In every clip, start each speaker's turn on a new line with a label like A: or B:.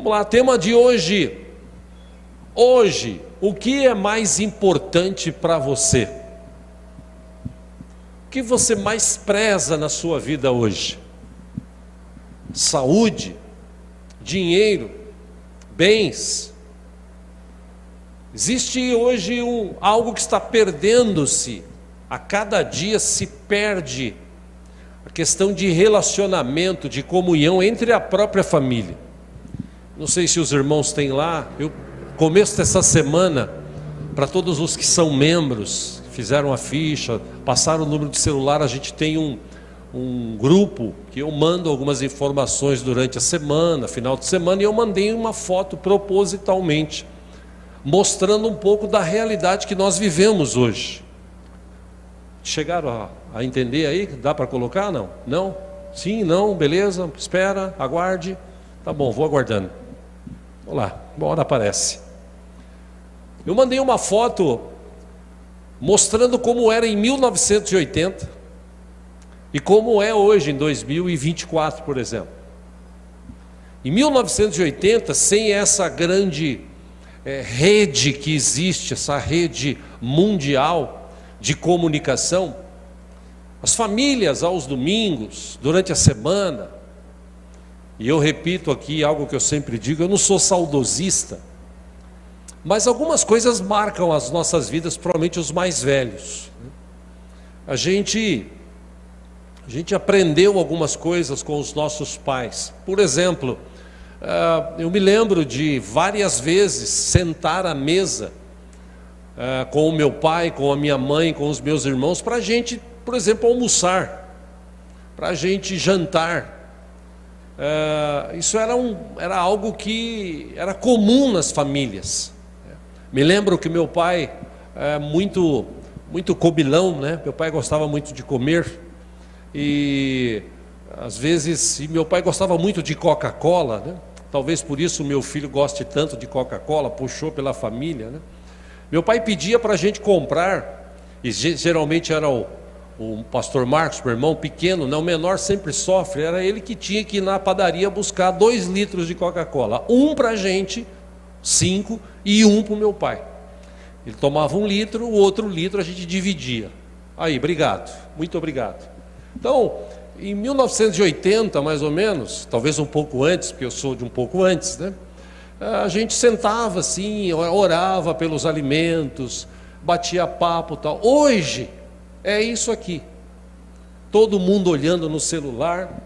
A: Vamos lá, tema de hoje. Hoje, o que é mais importante para você? O que você mais preza na sua vida hoje? Saúde, dinheiro, bens? Existe hoje algo que está perdendo-se, a cada dia se perde a questão de relacionamento, de comunhão entre a própria família. Não sei se os irmãos têm lá, começo dessa semana, para todos os que são membros, fizeram a ficha, passaram o número de celular, a gente tem um grupo que eu mando algumas informações durante a semana, final de semana, e eu mandei uma foto propositalmente, mostrando um pouco da realidade que nós vivemos hoje. Chegaram a entender aí? Dá para colocar? Não? Não? Sim? Não? Beleza? Espera, aguarde. Tá bom, vou aguardando. Vamos lá, uma hora aparece. Eu mandei uma foto mostrando como era em 1980 e como é hoje em 2024, por exemplo. Em 1980, sem essa grande rede que existe, essa rede mundial de comunicação, as famílias aos domingos, durante a semana, e eu repito aqui algo que eu sempre digo, eu não sou saudosista, mas algumas coisas marcam as nossas vidas, provavelmente os mais velhos. A gente aprendeu algumas coisas com os nossos pais. Por exemplo, eu me lembro de várias vezes sentar à mesa com o meu pai, com a minha mãe, com os meus irmãos, para a gente, por exemplo, almoçar, para a gente jantar. Isso era algo que era comum nas famílias. Me lembro que meu pai, muito comilão, né? Meu pai gostava muito de comer, e às vezes, meu pai gostava muito de Coca-Cola, né? Talvez por isso meu filho goste tanto de Coca-Cola, puxou pela família, né? Meu pai pedia para a gente comprar, e geralmente era o pastor Marcos, meu irmão pequeno, né? O menor sempre sofre, era ele que tinha que ir na padaria buscar 2 litros de Coca-Cola, um para a gente, 5, e um para o meu pai. Ele tomava 1 litro, o outro litro a gente dividia. Aí, obrigado, muito obrigado. Então, em 1980, mais ou menos, talvez um pouco antes, porque eu sou de um pouco antes, né? A gente sentava assim, orava pelos alimentos, batia papo e tal. Hoje, é isso aqui. Todo mundo olhando no celular.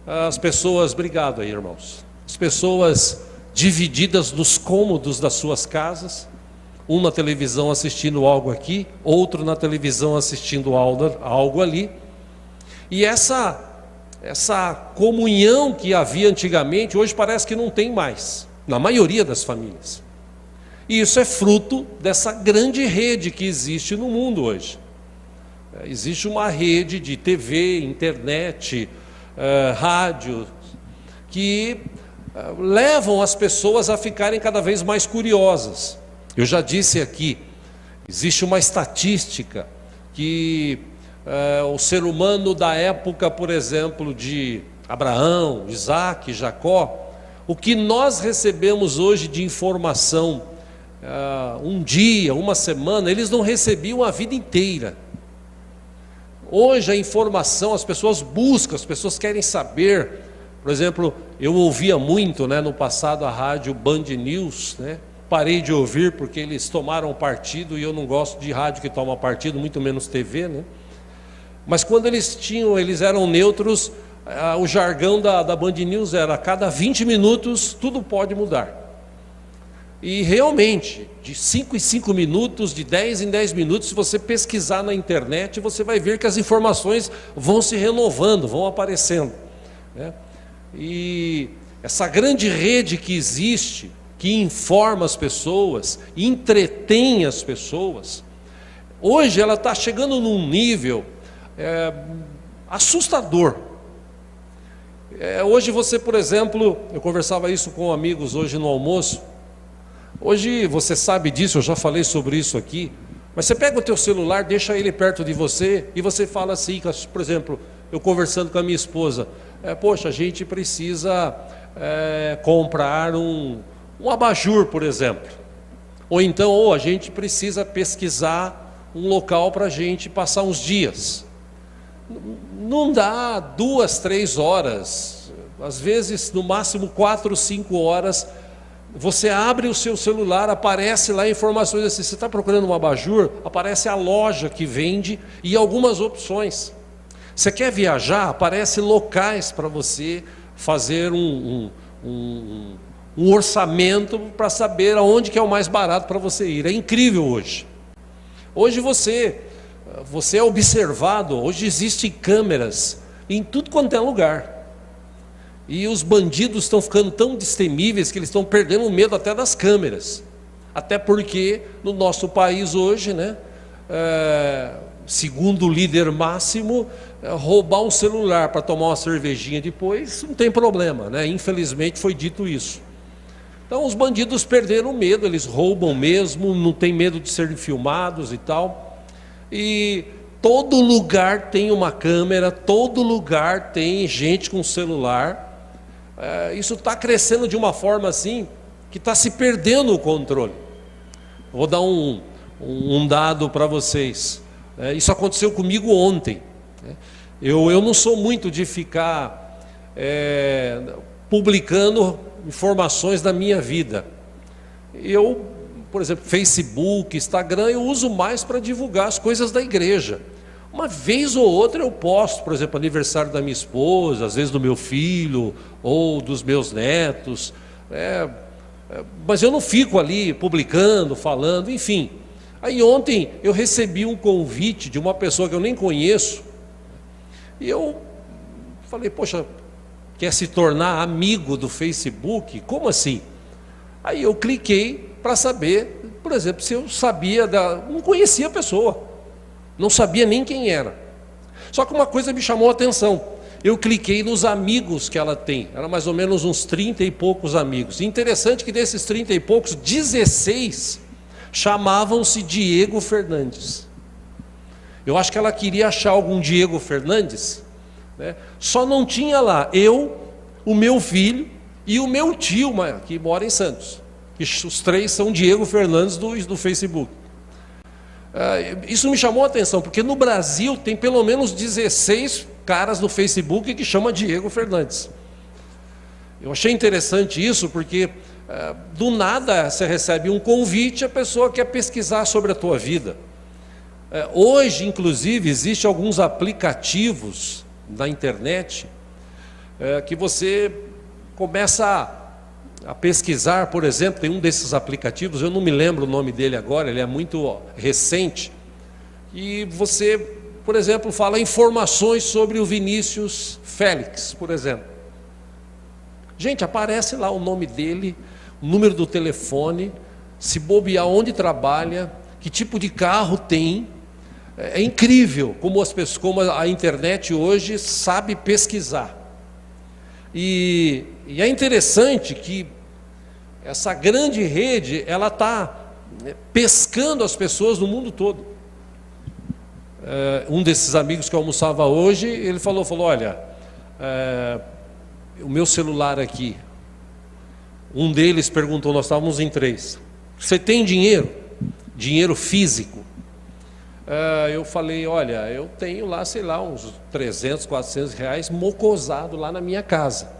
A: As pessoas, obrigado aí, irmãos. As pessoas divididas nos cômodos das suas casas. Um na televisão assistindo algo aqui, outro na televisão assistindo algo ali. E essa comunhão que havia antigamente, hoje parece que não tem mais, na maioria das famílias. E isso é fruto dessa grande rede que existe no mundo hoje. Existe uma rede de TV, internet, rádio, que levam as pessoas a ficarem cada vez mais curiosas. Eu já disse aqui, existe uma estatística que o ser humano da época, por exemplo, de Abraão, Isaac, Jacó, o que nós recebemos hoje de informação, um dia, uma semana, eles não recebiam a vida inteira. Hoje a informação, as pessoas buscam, as pessoas querem saber. Por exemplo, eu ouvia muito, né, no passado a rádio Band News, né? Parei de ouvir porque eles tomaram partido, e eu não gosto de rádio que toma partido, muito menos TV, né? Mas quando eles eram neutros, o jargão da Band News era: a cada 20 minutos tudo pode mudar. E realmente, de 5 em 5 minutos, de 10 em 10 minutos, se você pesquisar na internet, você vai ver que as informações vão se renovando, vão aparecendo, né? E essa grande rede que existe, que informa as pessoas, entretém as pessoas, hoje ela está chegando num nível assustador. Hoje você, por exemplo, eu conversava isso com amigos hoje no almoço. Hoje você sabe disso, eu já falei sobre isso aqui, mas você pega o teu celular, deixa ele perto de você e você fala assim, por exemplo, eu conversando com a minha esposa, poxa, a gente precisa comprar um abajur, por exemplo. Ou então, a gente precisa pesquisar um local para a gente passar uns dias. Não dá 2, 3 horas, às vezes no máximo 4, 5 horas, você abre o seu celular, aparece lá informações assim, você está procurando um abajur, aparece a loja que vende e algumas opções. Você quer viajar, aparece locais para você fazer um orçamento para saber aonde que é o mais barato para você ir. É incrível hoje. Hoje você é observado, hoje existem câmeras em tudo quanto é lugar. E os bandidos estão ficando tão destemíveis que eles estão perdendo o medo até das câmeras. Até porque no nosso país hoje, segundo o líder máximo, roubar um celular para tomar uma cervejinha depois não tem problema, né? Infelizmente foi dito isso. Então os bandidos perderam o medo, eles roubam mesmo, não tem medo de serem filmados e tal. E todo lugar tem uma câmera, todo lugar tem gente com celular. Isso está crescendo de uma forma assim que está se perdendo o controle. Vou dar um dado para vocês. Isso aconteceu comigo ontem. Eu não sou muito de ficar publicando informações da minha vida. Eu, por exemplo, Facebook, Instagram, eu uso mais para divulgar as coisas da igreja. Uma vez ou outra eu posto, por exemplo, aniversário da minha esposa, às vezes do meu filho ou dos meus netos, mas eu não fico ali publicando, falando, enfim. Aí ontem eu recebi um convite de uma pessoa que eu nem conheço e eu falei, poxa, quer se tornar amigo do Facebook? Como assim? Aí eu cliquei para saber, por exemplo, se eu sabia, não conhecia a pessoa. Não sabia nem quem era. Só que uma coisa me chamou a atenção. Eu cliquei nos amigos que ela tem. Era mais ou menos uns 30 e poucos amigos. Interessante que desses 30 e poucos, 16 chamavam-se Diego Fernandes. Eu acho que ela queria achar algum Diego Fernandes, né? Só não tinha lá eu, o meu filho e o meu tio, que mora em Santos. Os 3 são Diego Fernandes do Facebook. Isso me chamou a atenção, porque no Brasil tem pelo menos 16 caras no Facebook que chama Diego Fernandes. Eu achei interessante isso, porque do nada você recebe um convite, a pessoa quer pesquisar sobre a tua vida. Hoje, inclusive, existem alguns aplicativos na internet que você começa a pesquisar, por exemplo, tem um desses aplicativos, eu não me lembro o nome dele agora, ele é muito recente, e você, por exemplo, fala informações sobre o Vinícius Félix, por exemplo. Gente, aparece lá o nome dele, o número do telefone, se bobear onde trabalha, que tipo de carro tem. É incrível como a internet hoje sabe pesquisar. E é interessante que essa grande rede, ela está pescando as pessoas no mundo todo. Um desses amigos que eu almoçava hoje, ele falou, olha, o meu celular aqui, um deles perguntou, nós estávamos em 3, você tem dinheiro? Dinheiro físico? Eu falei, olha, eu tenho lá, sei lá, uns 300, 400 reais mocosado lá na minha casa.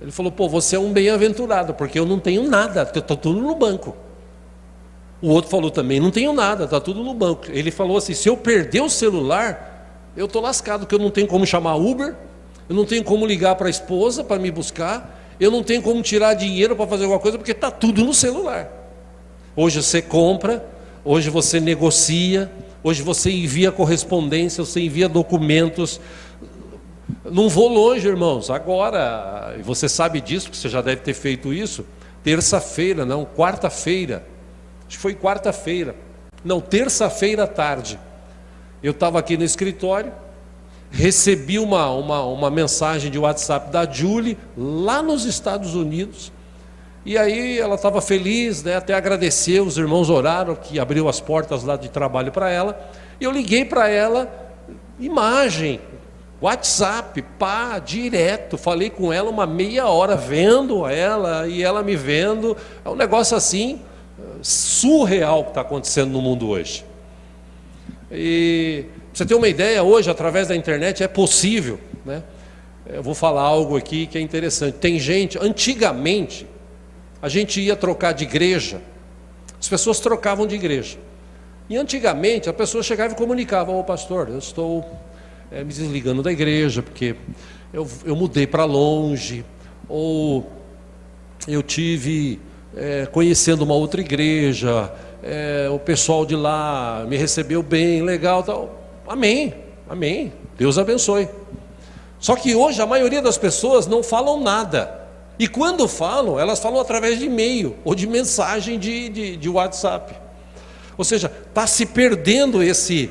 A: Ele falou, você é um bem-aventurado, porque eu não tenho nada, está tudo no banco. O outro falou também, não tenho nada, está tudo no banco. Ele falou assim, se eu perder o celular, eu estou lascado, porque eu não tenho como chamar Uber, eu não tenho como ligar para a esposa para me buscar, eu não tenho como tirar dinheiro para fazer alguma coisa, porque está tudo no celular. Hoje você compra, hoje você negocia, hoje você envia correspondência, você envia documentos. Não vou longe, irmãos, agora, e você sabe disso, porque você já deve ter feito isso, terça-feira, não, quarta-feira, acho que foi quarta-feira, não, terça-feira à tarde, eu estava aqui no escritório, recebi uma mensagem de WhatsApp da Julie, lá nos Estados Unidos, e aí ela estava feliz, né, até agradeceu, os irmãos oraram, que abriu as portas lá de trabalho para ela, e eu liguei para ela, imagem, WhatsApp, pá, direto. Falei com ela uma meia hora, vendo ela e ela me vendo. É um negócio assim, surreal que está acontecendo no mundo hoje. E pra você ter uma ideia, hoje, através da internet, é possível, né? Eu vou falar algo aqui que é interessante. Tem gente, antigamente, a gente ia trocar de igreja, as pessoas trocavam de igreja. E antigamente, a pessoa chegava e comunicava: ô pastor, eu estou me desligando da igreja, porque eu mudei para longe, ou eu tive conhecendo uma outra igreja, o pessoal de lá me recebeu bem, legal, tal. Amém, amém, Deus abençoe. Só que hoje a maioria das pessoas não falam nada, e quando falam, elas falam através de e-mail ou de mensagem de WhatsApp. Ou seja, está se perdendo esse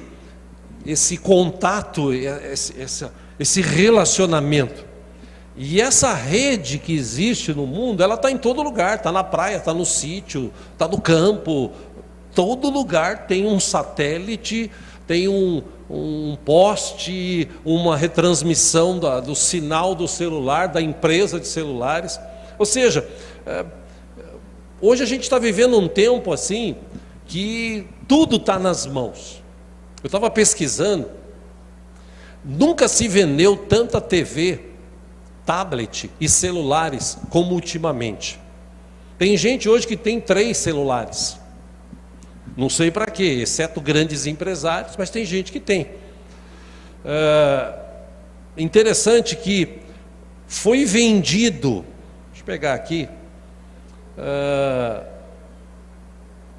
A: contato, esse relacionamento. E essa rede que existe no mundo, ela está em todo lugar, está na praia, está no sítio, está no campo, todo lugar tem um satélite, tem um poste, uma retransmissão do sinal do celular, da empresa de celulares. Ou seja, hoje a gente está vivendo um tempo assim, que tudo está nas mãos. Eu estava pesquisando, nunca se vendeu tanta TV, tablet e celulares como ultimamente. Tem gente hoje que tem 3 celulares. Não sei para quê, exceto grandes empresários, mas tem gente que tem. Interessante que foi vendido, deixa eu pegar aqui,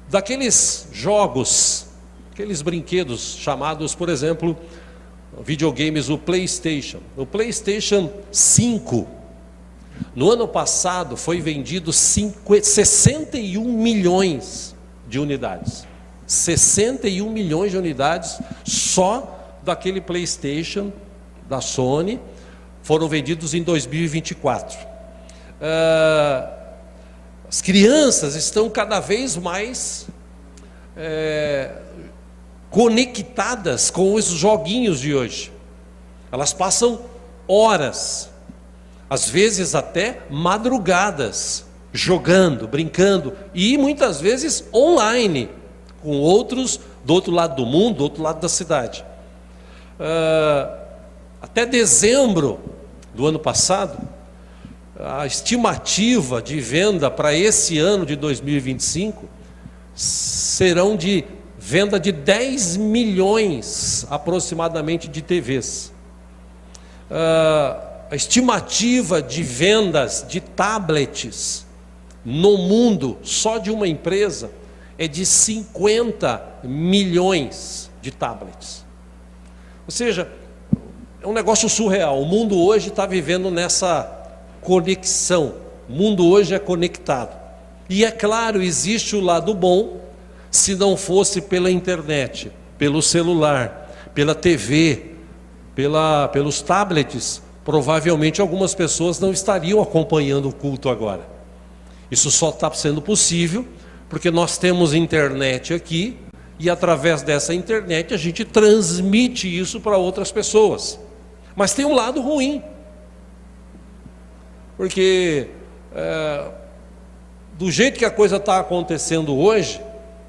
A: daqueles jogos, aqueles brinquedos chamados, por exemplo, videogames, o PlayStation. O PlayStation 5, no ano passado, foi vendido 61 milhões de unidades. 61 milhões de unidades só daquele PlayStation da Sony foram vendidos em 2024. As crianças estão cada vez mais conectadas com os joguinhos de hoje. Elas passam horas, às vezes até madrugadas, jogando, brincando, e muitas vezes online, com outros do outro lado do mundo, do outro lado da cidade. Até dezembro do ano passado, a estimativa de venda para esse ano de 2025 serão de venda de 10 milhões aproximadamente de TVs. A estimativa de vendas de tablets no mundo, só de uma empresa, é de 50 milhões de tablets. Ou seja, é um negócio surreal. O mundo hoje está vivendo nessa conexão. O mundo hoje é conectado. E é claro, existe o lado bom. Se não fosse pela internet, pelo celular, pela TV, pelos tablets, provavelmente algumas pessoas não estariam acompanhando o culto agora. Isso só está sendo possível porque nós temos internet aqui, e através dessa internet a gente transmite isso para outras pessoas. Mas tem um lado ruim, porque do jeito que a coisa está acontecendo hoje,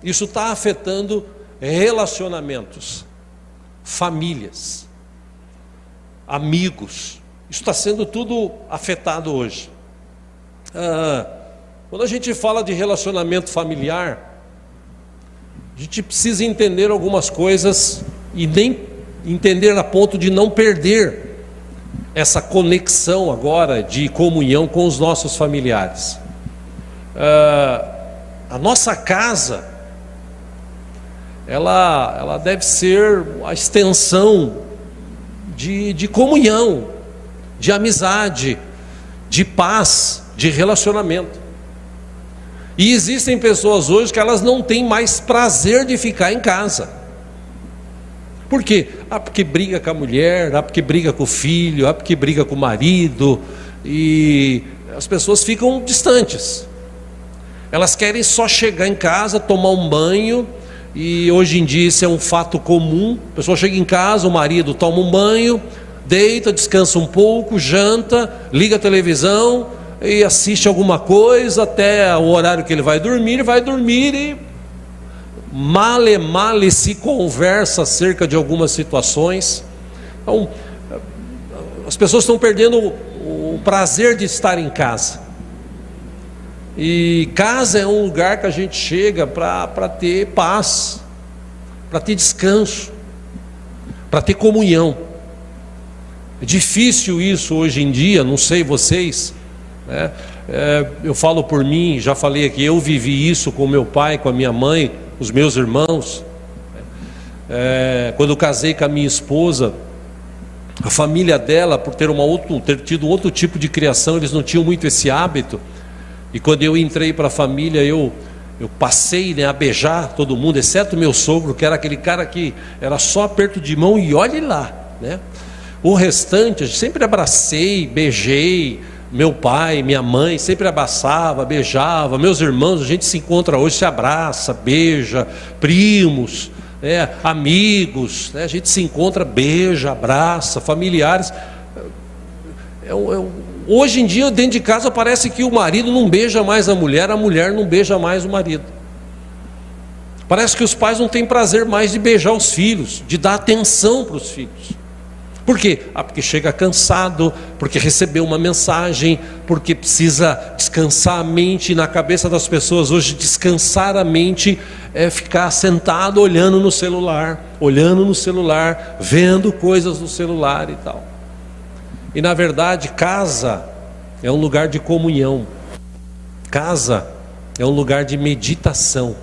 A: isso está afetando relacionamentos, famílias, amigos. Isso está sendo tudo afetado hoje. Quando a gente fala de relacionamento familiar, a gente precisa entender algumas coisas, e nem entender a ponto de não perder essa conexão agora de comunhão com os nossos familiares. A nossa casa, ela deve ser a extensão de comunhão, de amizade, de paz, de relacionamento. E existem pessoas hoje que elas não têm mais prazer de ficar em casa. Por quê? Porque briga com a mulher, porque briga com o filho, porque briga com o marido, e as pessoas ficam distantes. Elas querem só chegar em casa, tomar um banho, e hoje em dia isso é um fato comum. A pessoa chega em casa, o marido toma um banho, deita, descansa um pouco, janta, liga a televisão e assiste alguma coisa até o horário que ele vai dormir e male se conversa acerca de algumas situações. Então, as pessoas estão perdendo o prazer de estar em casa. E casa é um lugar que a gente chega para ter paz, para ter descanso, para ter comunhão. É difícil isso hoje em dia, não sei vocês, né? Eu falo por mim, já falei aqui, eu vivi isso com meu pai, com a minha mãe, os meus irmãos. Quando eu casei com a minha esposa, a família dela, por ter tido outro tipo de criação, eles não tinham muito esse hábito. E quando eu entrei para a família, eu passei, né, a beijar todo mundo, exceto meu sogro, que era aquele cara que era só aperto de mão e olhe lá, né? O restante, eu sempre abracei, beijei. Meu pai, minha mãe, sempre abraçava, beijava. Meus irmãos, a gente se encontra hoje, se abraça, beija. Primos, amigos, né? A gente se encontra, beija, abraça. Familiares. Hoje em dia, dentro de casa, parece que o marido não beija mais a mulher não beija mais o marido. Parece que os pais não têm prazer mais de beijar os filhos, de dar atenção para os filhos. Por quê? Porque chega cansado, porque recebeu uma mensagem, porque precisa descansar a mente. Na cabeça das pessoas hoje, descansar a mente é ficar sentado olhando no celular, vendo coisas no celular e tal. E na verdade, casa é um lugar de comunhão, casa é um lugar de meditação,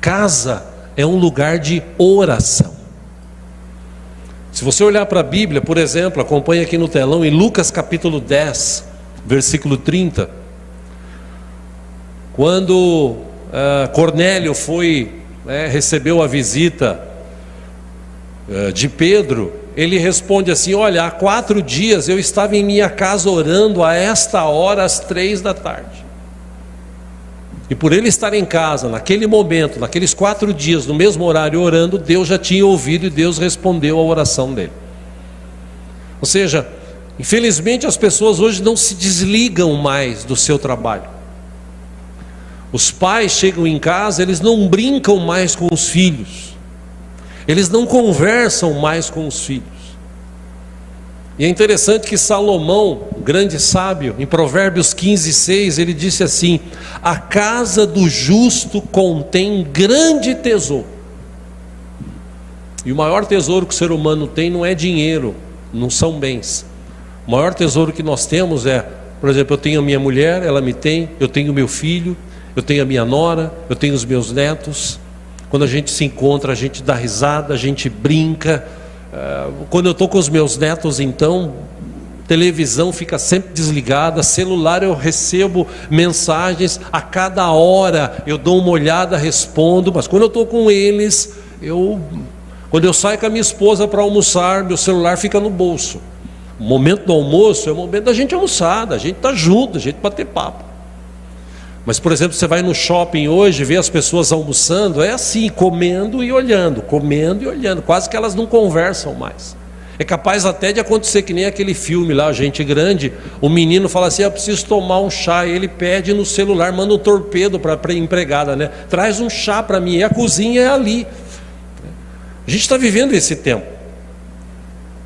A: casa é um lugar de oração. Se você olhar para a Bíblia, por exemplo, acompanha aqui no telão, em Lucas capítulo 10, versículo 30, quando Cornélio recebeu a visita de Pedro, ele responde assim: olha, há 4 dias eu estava em minha casa orando a esta hora, às 3 da tarde. E por ele estar em casa, naquele momento, naqueles 4 dias, no mesmo horário orando, Deus já tinha ouvido e Deus respondeu a oração dele. Ou seja, infelizmente as pessoas hoje não se desligam mais do seu trabalho. Os pais chegam em casa, eles não brincam mais com os filhos, eles não conversam mais com os filhos. E é interessante que Salomão, o grande sábio, em Provérbios 15:6, ele disse assim: a casa do justo contém grande tesouro. E o maior tesouro que o ser humano tem não é dinheiro, não são bens. O maior tesouro que nós temos por exemplo, eu tenho a minha mulher, ela me tem, eu tenho o meu filho, eu tenho a minha nora, eu tenho os meus netos. Quando a gente se encontra, a gente dá risada, a gente brinca. Quando eu estou com os meus netos, então, televisão fica sempre desligada, celular eu recebo mensagens, a cada hora eu dou uma olhada, respondo, mas quando eu estou com eles, quando eu saio com a minha esposa para almoçar, meu celular fica no bolso. O momento do almoço é o momento da gente almoçar, da gente estar junto, da gente bater papo. Mas, por exemplo, você vai no shopping hoje, vê as pessoas almoçando, é assim, comendo e olhando, quase que elas não conversam mais. É capaz até de acontecer que nem aquele filme lá, Gente Grande, o menino fala assim: eu preciso tomar um chá, e ele pede no celular, manda um torpedo para a empregada, né? Traz um chá para mim, e a cozinha é ali. A gente está vivendo esse tempo,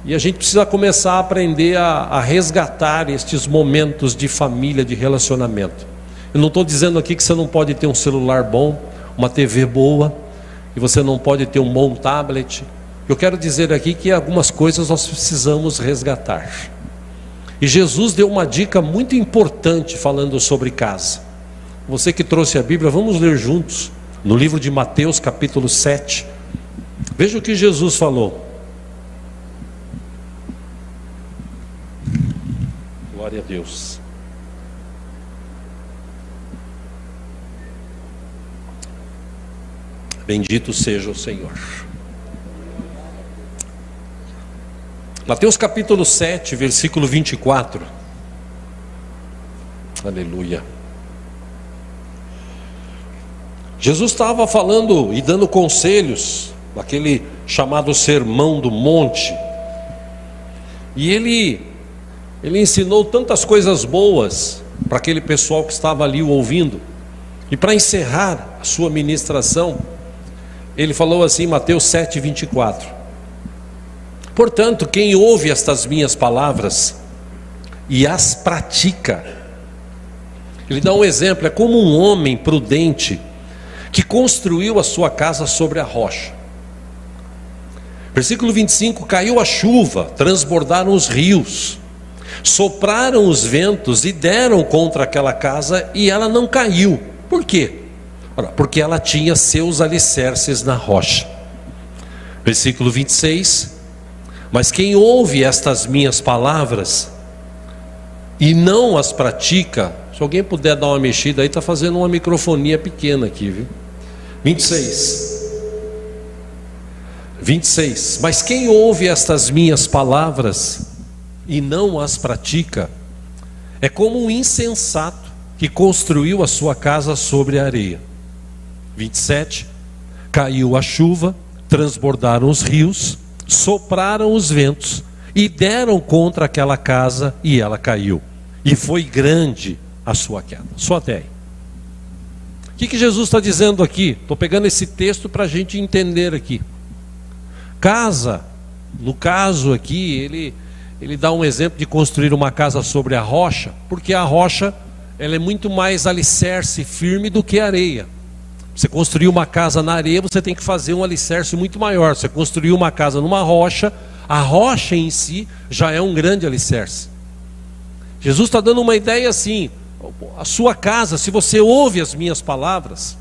A: e a gente precisa começar a aprender a resgatar estes momentos de família, de relacionamento. Eu não estou dizendo aqui que você não pode ter um celular bom, uma TV boa, e você não pode ter um bom tablet. Eu quero dizer aqui que algumas coisas nós precisamos resgatar. E Jesus deu uma dica muito importante falando sobre casa. Você que trouxe a Bíblia, vamos ler juntos, no livro de Mateus capítulo 7. Veja o que Jesus falou. Glória a Deus. Bendito seja o Senhor. Mateus capítulo 7, versículo 24. Aleluia. Jesus estava falando e dando conselhos, naquele chamado Sermão do Monte. E ele ensinou tantas coisas boas para aquele pessoal que estava ali ouvindo. E para encerrar a sua ministração, ele falou assim, Mateus 7:24: portanto, quem ouve estas minhas palavras e as pratica, ele dá um exemplo, é como um homem prudente que construiu a sua casa sobre a rocha. Versículo 25: caiu a chuva, transbordaram os rios, sopraram os ventos e deram contra aquela casa, e ela não caiu. Por quê? Ora, porque ela tinha seus alicerces na rocha. Versículo 26: mas quem ouve estas minhas palavras e não as pratica, se alguém puder dar uma mexida aí, está fazendo uma microfonia pequena aqui, viu? 26, mas quem ouve estas minhas palavras e não as pratica, é como um insensato que construiu a sua casa sobre a areia. 27, caiu a chuva, transbordaram os rios, sopraram os ventos e deram contra aquela casa, e ela caiu, e foi grande a sua queda. Só até aí. O que Jesus está dizendo aqui? Estou pegando esse texto para a gente entender aqui. Casa, no caso aqui, ele dá um exemplo de construir uma casa sobre a rocha, porque a rocha ela é muito mais alicerce firme do que a areia. Você construir uma casa na areia, você tem que fazer um alicerce muito maior. Você construir uma casa numa rocha, a rocha em si já é um grande alicerce. Jesus está dando uma ideia assim: a sua casa, se você ouve as minhas palavras,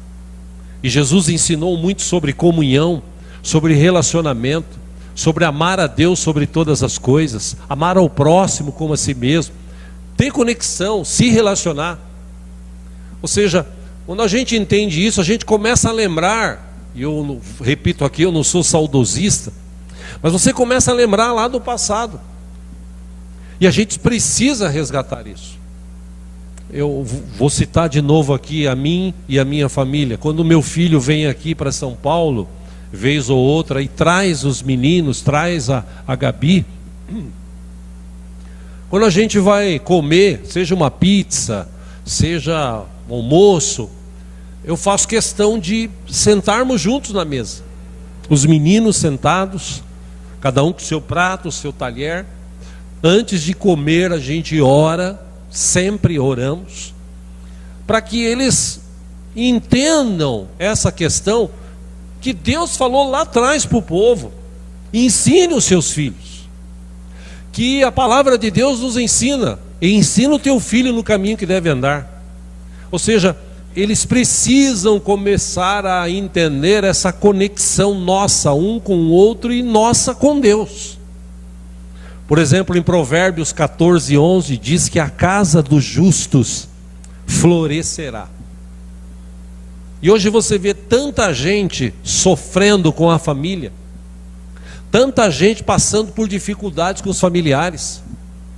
A: e Jesus ensinou muito sobre comunhão, sobre relacionamento, sobre amar a Deus sobre todas as coisas, amar ao próximo como a si mesmo, ter conexão, se relacionar. Ou seja, quando a gente entende isso, a gente começa a lembrar, e eu repito aqui, eu não sou saudosista, mas você começa a lembrar lá do passado, e a gente precisa resgatar isso. Eu vou citar de novo aqui a mim e a minha família. Quando meu filho vem aqui para São Paulo, vez ou outra, e traz os meninos, traz a Gabi, quando a gente vai comer, seja uma pizza, seja um almoço, eu faço questão de sentarmos juntos na mesa, os meninos sentados, cada um com o seu prato, o seu talher. Antes de comer a gente ora, sempre oramos, para que eles entendam essa questão que Deus falou lá atrás para o povo. Ensine os seus filhos, que a palavra de Deus nos ensina, e ensina o teu filho no caminho que deve andar. Ou seja, eles precisam começar a entender essa conexão nossa um com o outro e nossa com Deus. Por exemplo, em Provérbios 14:11 diz que a casa dos justos florescerá. E hoje você vê tanta gente sofrendo com a família, tanta gente passando por dificuldades com os familiares.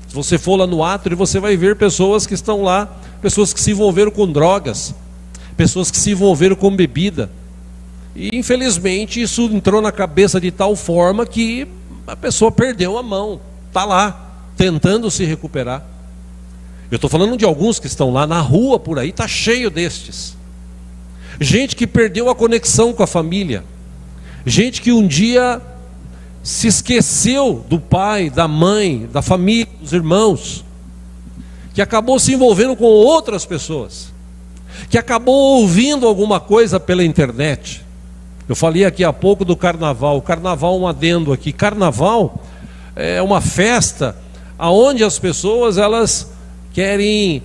A: Se você for lá no Atri, você vai ver pessoas que estão lá, pessoas que se envolveram com drogas, pessoas que se envolveram com bebida. E infelizmente isso entrou na cabeça de tal forma que a pessoa perdeu a mão, está lá, tentando se recuperar. Eu estou falando de alguns que estão lá na rua por aí, está cheio destes. Gente que perdeu a conexão com a família, gente que um dia se esqueceu do pai, da mãe, da família, dos irmãos, que acabou se envolvendo com outras pessoas, que acabou ouvindo alguma coisa pela internet. Eu falei aqui há pouco do carnaval. O carnaval, um adendo aqui, carnaval é uma festa onde as pessoas elas querem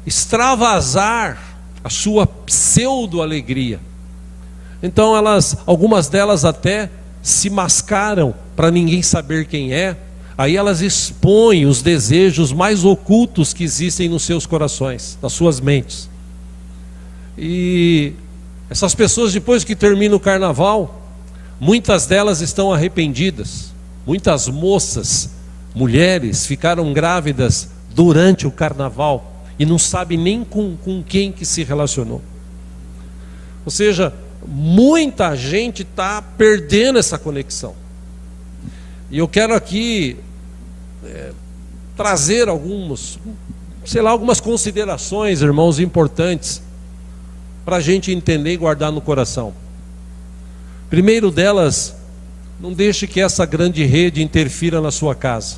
A: extravasar a sua pseudo-alegria. Então algumas delas até se mascaram para ninguém saber quem é. Aí elas expõem os desejos mais ocultos que existem nos seus corações, nas suas mentes. E essas pessoas, depois que termina o carnaval, muitas delas estão arrependidas. Muitas moças, mulheres, ficaram grávidas durante o carnaval e não sabe nem com quem que se relacionou. Ou seja, muita gente está perdendo essa conexão. E eu quero aqui trazer algumas considerações, irmãos, importantes para a gente entender e guardar no coração. Primeiro delas, não deixe que essa grande rede interfira na sua casa.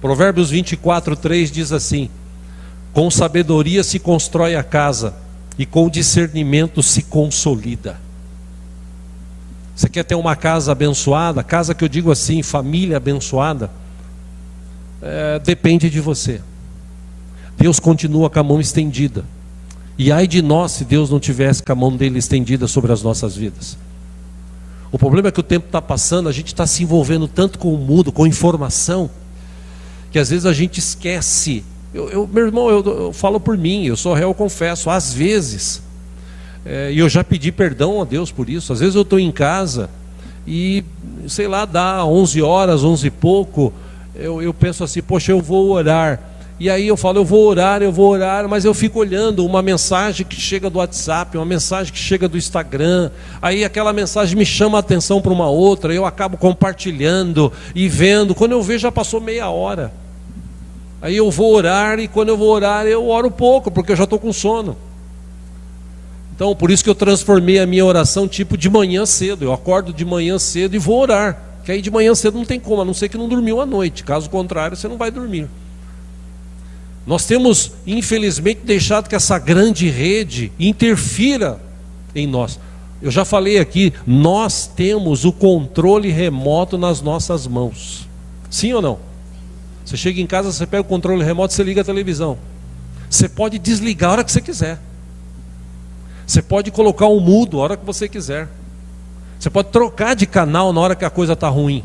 A: Provérbios 24:3 diz assim: com sabedoria se constrói a casa, e com discernimento se consolida. Você quer ter uma casa abençoada? Casa que eu digo assim, família abençoada, depende de você. Deus continua com a mão estendida. E ai de nós se Deus não tivesse com a mão dele estendida sobre as nossas vidas. O problema é que o tempo está passando, a gente está se envolvendo tanto com o mundo, com informação, que às vezes a gente esquece. Meu irmão, eu falo por mim, eu sou réu, confesso, às vezes, e eu já pedi perdão a Deus por isso. Às vezes eu estou em casa e, sei lá, dá 11 horas, 11 e pouco, eu penso assim, poxa, eu vou orar. E aí eu falo, eu vou orar, mas eu fico olhando uma mensagem que chega do WhatsApp, uma mensagem que chega do Instagram, aí aquela mensagem me chama a atenção para uma outra, eu acabo compartilhando e vendo, quando eu vejo já passou meia hora. Aí eu vou orar, e quando eu vou orar eu oro pouco, porque eu já estou com sono. Então por isso que eu transformei a minha oração tipo de manhã cedo, eu acordo de manhã cedo e vou orar, que aí de manhã cedo não tem como, a não ser que não dormiu à noite, caso contrário você não vai dormir. Nós temos, infelizmente, deixado que essa grande rede interfira em nós. Eu já falei aqui, nós temos o controle remoto nas nossas mãos. Sim ou não? Você chega em casa, você pega o controle remoto, você liga a televisão. Você pode desligar a hora que você quiser. Você pode colocar um mudo a hora que você quiser. Você pode trocar de canal na hora que a coisa está ruim.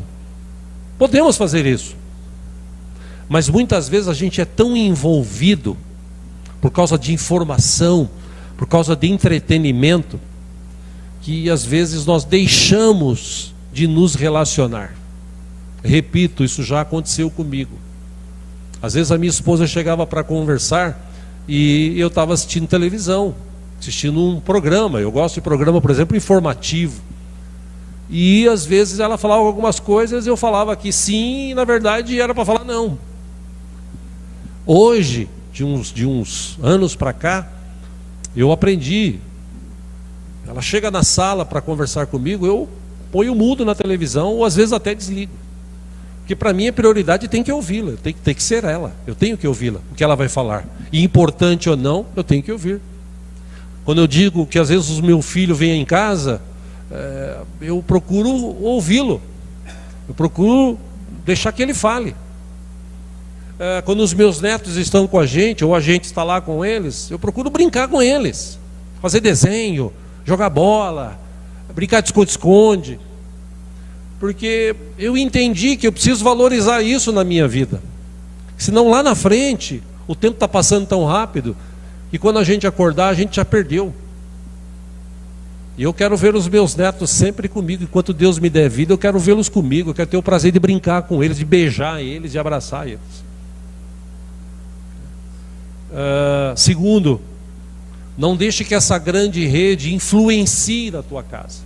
A: Podemos fazer isso. Mas muitas vezes a gente é tão envolvido por causa de informação, por causa de entretenimento, que às vezes nós deixamos de nos relacionar. Repito, isso já aconteceu comigo. Às vezes a minha esposa chegava para conversar e eu estava assistindo televisão, assistindo um programa. Eu gosto de programa, por exemplo, informativo. E às vezes ela falava algumas coisas, eu falava que sim, e na verdade era para falar não. Hoje, de uns anos para cá, eu aprendi. Ela chega na sala para conversar comigo, eu ponho o mudo na televisão, ou às vezes até desligo. Porque para mim a prioridade tem que ouvi-la, tem que ser ela. Eu tenho que ouvi-la, o que ela vai falar. E importante ou não, eu tenho que ouvir. Quando eu digo que às vezes o meu filho vem em casa, eu procuro ouvi-lo. Eu procuro deixar que ele fale. Quando os meus netos estão com a gente, ou a gente está lá com eles, eu procuro brincar com eles, fazer desenho, jogar bola, brincar de esconde-esconde, porque eu entendi que eu preciso valorizar isso na minha vida, senão lá na frente, o tempo está passando tão rápido, que quando a gente acordar, a gente já perdeu. E eu quero ver os meus netos sempre comigo, enquanto Deus me der vida, eu quero vê-los comigo, eu quero ter o prazer de brincar com eles, de beijar eles, de abraçar eles. Segundo, não deixe que essa grande rede influencie na tua casa.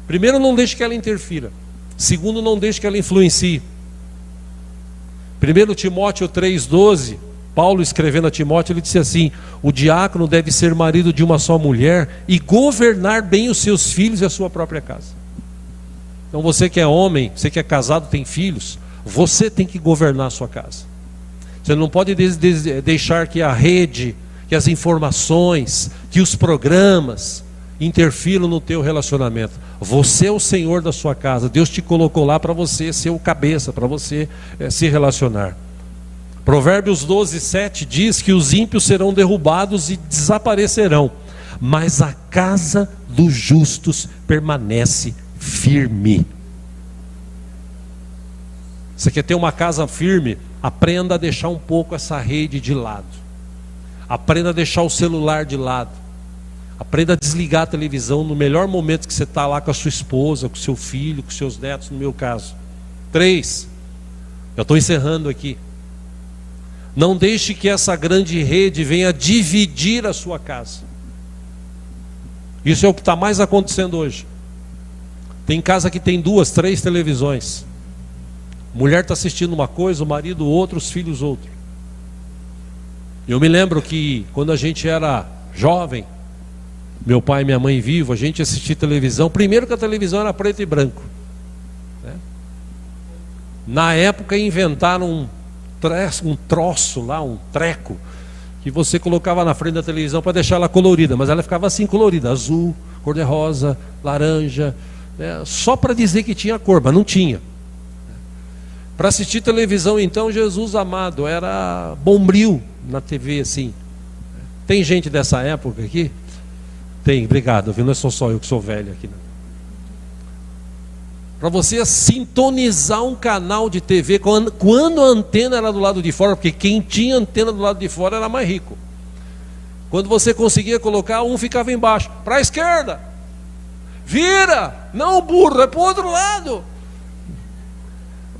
A: Primeiro, não deixe que ela interfira. Segundo, não deixe que ela influencie. 1 Timóteo 3,12, Paulo escrevendo a Timóteo, ele disse assim: o diácono deve ser marido de uma só mulher e governar bem os seus filhos e a sua própria casa. Então você que é homem, você que é casado, tem filhos, você tem que governar a sua casa. Você não pode deixar que a rede, que as informações, que os programas interfiram no teu relacionamento. Você é o Senhor da sua casa. Deus te colocou lá para você ser o cabeça, para você se relacionar. Provérbios 12:7 diz que os ímpios serão derrubados e desaparecerão, mas a casa dos justos permanece firme. Você quer ter uma casa firme? Aprenda a deixar um pouco essa rede de lado. Aprenda a deixar o celular de lado. Aprenda a desligar a televisão no melhor momento que você está lá com a sua esposa, com o seu filho, com os seus netos, no meu caso. 3. Eu estou encerrando aqui. Não deixe que essa grande rede venha dividir a sua casa. Isso é o que está mais acontecendo hoje. Tem casa que tem 2, 3 televisões. Mulher está assistindo uma coisa, o marido outra, os filhos outra. Eu me lembro que quando a gente era jovem, meu pai e minha mãe vivo, a gente assistia televisão. Primeiro que a televisão era preto e branco, né? Na época inventaram um troço lá, um treco, que você colocava na frente da televisão para deixar ela colorida, mas ela ficava assim colorida, azul, cor-de-rosa, laranja, né? Só para dizer que tinha cor, mas não tinha. Para assistir televisão, então, Jesus amado, era Bombril na TV, assim. Tem gente dessa época aqui? Tem, obrigado, viu? Não é só eu que sou velho aqui, não. Para você sintonizar um canal de TV, quando a antena era do lado de fora, porque quem tinha antena do lado de fora era mais rico. Quando você conseguia colocar, um ficava embaixo. Para a esquerda. Vira! Não, burro, é para o outro lado.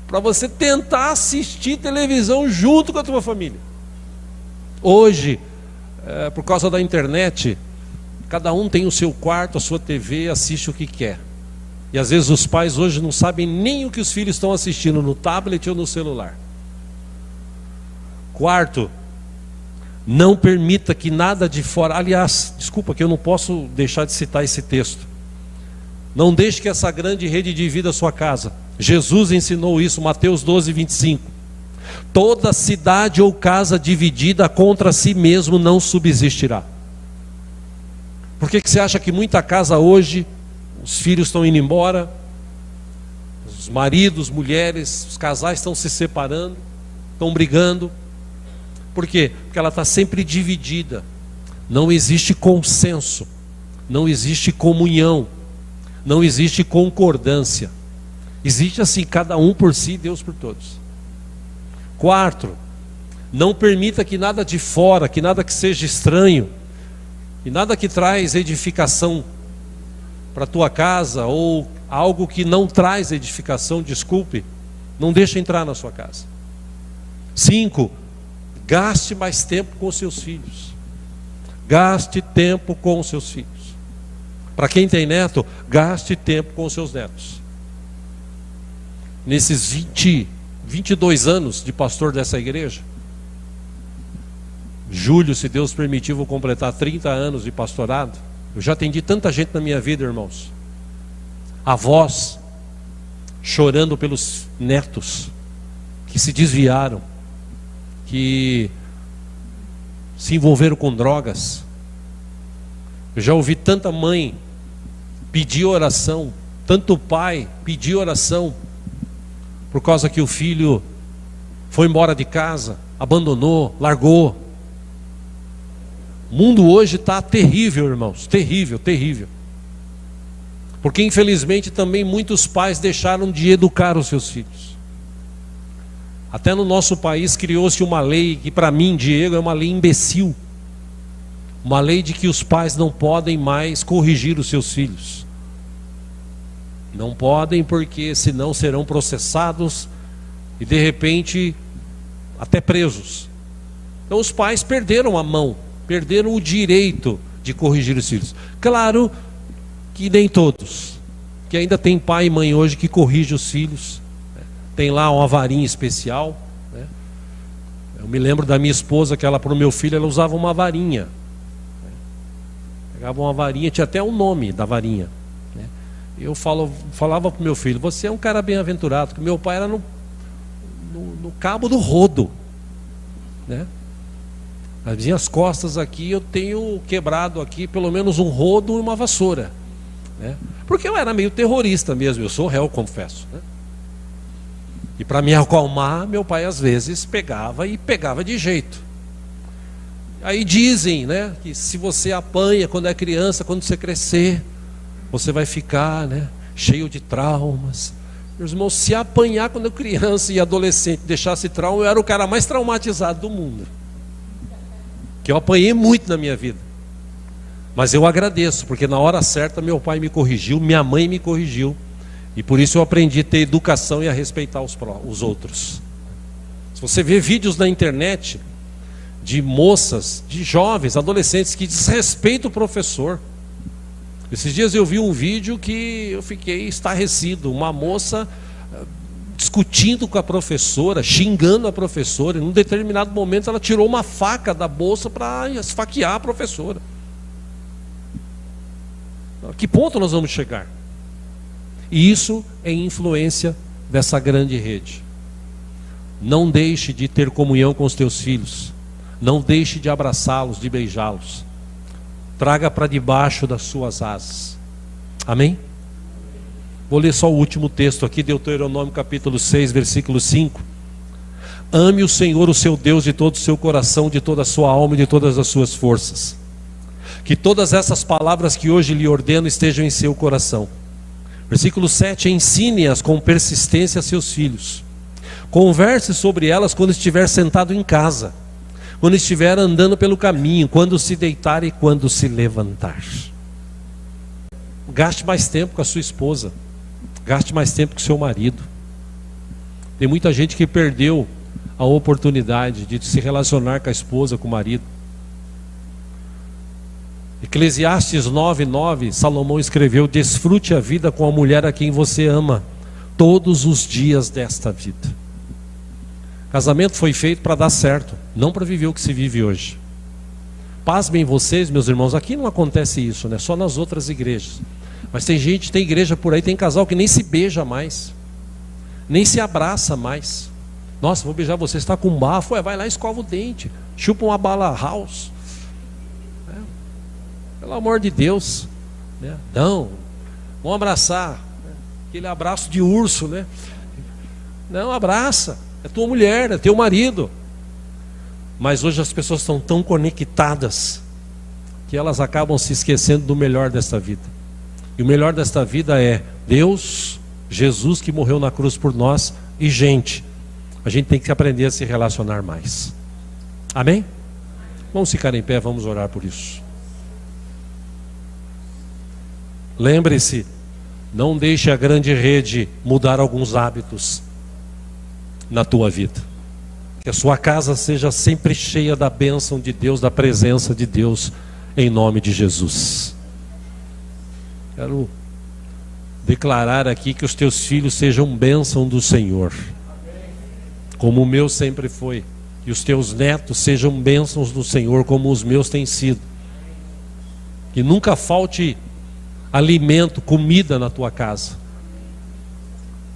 A: Para você tentar assistir televisão junto com a tua família. Hoje, por causa da internet, cada um tem o seu quarto, a sua TV, assiste o que quer. E às vezes os pais hoje não sabem nem o que os filhos estão assistindo no tablet ou no celular. Quarto, não permita que nada de fora... Aliás, desculpa que eu não posso deixar de citar esse texto. Não deixe que essa grande rede divida a sua casa. Jesus ensinou isso, Mateus 12, 25. Toda cidade ou casa dividida contra si mesmo não subsistirá. Por que você acha que muita casa hoje, os filhos estão indo embora, os maridos, mulheres, os casais estão se separando, estão brigando? Por quê? Porque ela está sempre dividida. Não existe consenso, não existe comunhão, não existe concordância. Existe assim, cada um por si, Deus por todos. Quarto, não permita que nada de fora, que nada que seja estranho, e nada que traz edificação para a tua casa, ou algo que não traz edificação, desculpe, não deixa entrar na sua casa. 5, gaste mais tempo com seus filhos. Gaste tempo com seus filhos. Para quem tem neto, gaste tempo com seus netos. Nesses 22 anos de pastor dessa igreja, julho, se Deus permitir, vou completar 30 anos de pastorado. Eu já atendi tanta gente na minha vida, irmãos. Avós chorando pelos netos que se desviaram, que se envolveram com drogas. Eu já ouvi tanta mãe pedir oração, tanto pai pedir oração, por causa que o filho foi embora de casa, abandonou, largou. O mundo hoje está terrível, irmãos, terrível, terrível. Porque infelizmente também muitos pais deixaram de educar os seus filhos. Até no nosso país criou-se uma lei que para mim, Diego, é uma lei imbecil. Uma lei de que os pais não podem mais corrigir os seus filhos. Não podem, porque senão serão processados e de repente até presos. Então os pais perderam a mão, perderam o direito de corrigir os filhos. Claro que nem todos, que ainda tem pai e mãe hoje que corrige os filhos, né? Tem lá uma varinha especial, né? Eu me lembro da minha esposa, que ela para o meu filho, ela usava uma varinha, né? Pegava uma varinha, tinha até o nome da varinha, né? Eu falava para o meu filho: você é um cara bem-aventurado, porque meu pai era no cabo do rodo, né? As minhas costas aqui eu tenho quebrado aqui pelo menos um rodo e uma vassoura, né? Porque eu era meio terrorista mesmo, eu sou réu, confesso, né? E para me acalmar, meu pai às vezes pegava de jeito. Aí dizem, né, que se você apanha quando é criança, quando você crescer, você vai ficar, né, cheio de traumas. Meus irmãos, se apanhar quando eu criança e adolescente deixasse trauma, eu era o cara mais traumatizado do mundo. Que eu apanhei muito na minha vida. Mas eu agradeço, porque na hora certa meu pai me corrigiu, minha mãe me corrigiu. E por isso eu aprendi a ter educação e a respeitar os outros. Se você vê vídeos na internet de moças, de jovens, adolescentes que desrespeitam o professor. Esses dias eu vi um vídeo que eu fiquei estarrecido. Uma moça discutindo com a professora, xingando a professora, e num determinado momento ela tirou uma faca da bolsa para esfaquear a professora. A que ponto nós vamos chegar? E isso é influência dessa grande rede. Não deixe de ter comunhão com os teus filhos. Não deixe de abraçá-los, de beijá-los. Traga para debaixo das suas asas. Amém? Vou ler só o último texto aqui, Deuteronômio capítulo 6, versículo 5. Ame o Senhor, o seu Deus, de todo o seu coração, de toda a sua alma e de todas as suas forças. Que todas essas palavras que hoje lhe ordeno estejam em seu coração. Versículo 7. Ensine-as com persistência a seus filhos. Converse sobre elas quando estiver sentado em casa, quando estiver andando pelo caminho, quando se deitar e quando se levantar. Gaste mais tempo com a sua esposa. Gaste mais tempo com o seu marido. Tem muita gente que perdeu a oportunidade de se relacionar com a esposa, com o marido. Eclesiastes 9:9, Salomão escreveu: desfrute a vida com a mulher a quem você ama, todos os dias desta vida. Casamento foi feito para dar certo, não para viver o que se vive hoje. Pasmem vocês, meus irmãos, aqui não acontece isso, né? Só nas outras igrejas. Mas tem gente, tem igreja por aí, tem casal que nem se beija mais, nem se abraça mais. Nossa, vou beijar você, está com bafo, vai lá e escova o dente, chupa uma bala house. Pelo amor de Deus, né? Não, vamos abraçar, né? Aquele abraço de urso, né? Não, abraça, é tua mulher, é teu marido. Mas hoje as pessoas estão tão conectadas que elas acabam se esquecendo do melhor desta vida. E o melhor desta vida é Deus, Jesus que morreu na cruz por nós e gente. A gente tem que aprender a se relacionar mais. Amém? Vamos ficar em pé, vamos orar por isso. Lembre-se, não deixe a grande rede mudar alguns hábitos na tua vida. Que a sua casa seja sempre cheia da bênção de Deus, da presença de Deus, em nome de Jesus. Quero declarar aqui que os teus filhos sejam bênção do Senhor, como o meu sempre foi. E os teus netos sejam bênçãos do Senhor, como os meus têm sido. Que nunca falte alimento, comida na tua casa.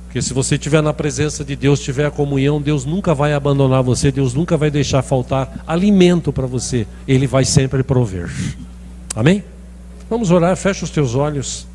A: Porque se você estiver na presença de Deus, tiver a comunhão, Deus nunca vai abandonar você, Deus nunca vai deixar faltar alimento para você. Ele vai sempre prover. Amém? Vamos orar, fecha os teus olhos.